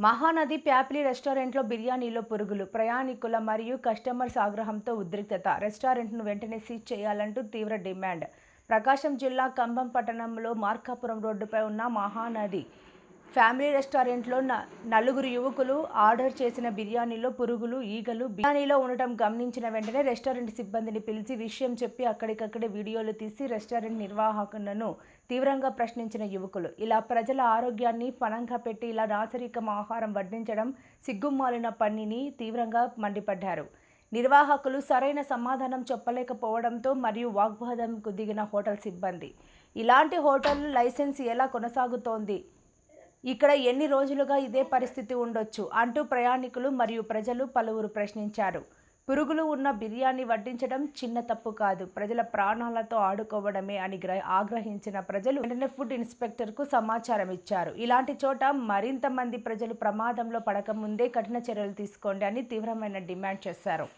మహానది ప్యాపిలి రెస్టారెంట్లో బిర్యానీలో పురుగులు. ప్రయాణికుల మరియు కస్టమర్స్ ఆగ్రహంతో ఉద్రిక్తత. రెస్టారెంట్ను వెంటనే సీజ్ చేయాలంటూ తీవ్ర డిమాండ్. ప్రకాశం జిల్లా కంభం పట్టణంలో మార్కాపురం రోడ్డుపై ఉన్న మహానది ఫ్యామిలీ రెస్టారెంట్లో నలుగురు యువకులు ఆర్డర్ చేసిన బిర్యానీలో పురుగులు, ఈగలు బిర్యానీలో ఉండటం గమనించిన వెంటనే రెస్టారెంట్ సిబ్బందిని పిలిచి విషయం చెప్పి అక్కడికక్కడే వీడియోలు తీసి రెస్టారెంట్ నిర్వాహకులను తీవ్రంగా ప్రశ్నించిన యువకులు. ఇలా ప్రజల ఆరోగ్యాన్ని పణంగా పెట్టి ఇలా నాసిరకం ఆహారం వడ్డించడం సిగ్గుమాలిన పనిని తీవ్రంగా మండిపడ్డారు. నిర్వాహకులు సరైన సమాధానం చెప్పలేకపోవడంతో మరియు వాగ్వాదంకు దిగిన హోటల్ సిబ్బంది. ఇలాంటి హోటల్ లైసెన్స్ ఎలా కొనసాగుతోంది? ఇక్కడ ఎన్ని రోజులుగా ఇదే పరిస్థితి ఉండొచ్చు అంటూ ప్రయాణికులు మరియు ప్రజలు పలువురు ప్రశ్నించారు. పురుగులు ఉన్న బిర్యానీ వడ్డించడం చిన్న తప్పు కాదు, ప్రజల ప్రాణాలతో ఆడుకోవడమే అని ఆగ్రహించిన ప్రజలు వెంటనే ఫుడ్ ఇన్స్పెక్టర్కు సమాచారం ఇచ్చారు. ఇలాంటి చోట మరింత మంది ప్రజలు ప్రమాదంలో పడకముందే కఠిన చర్యలు తీసుకోండి అని తీవ్రమైన డిమాండ్ చేశారు.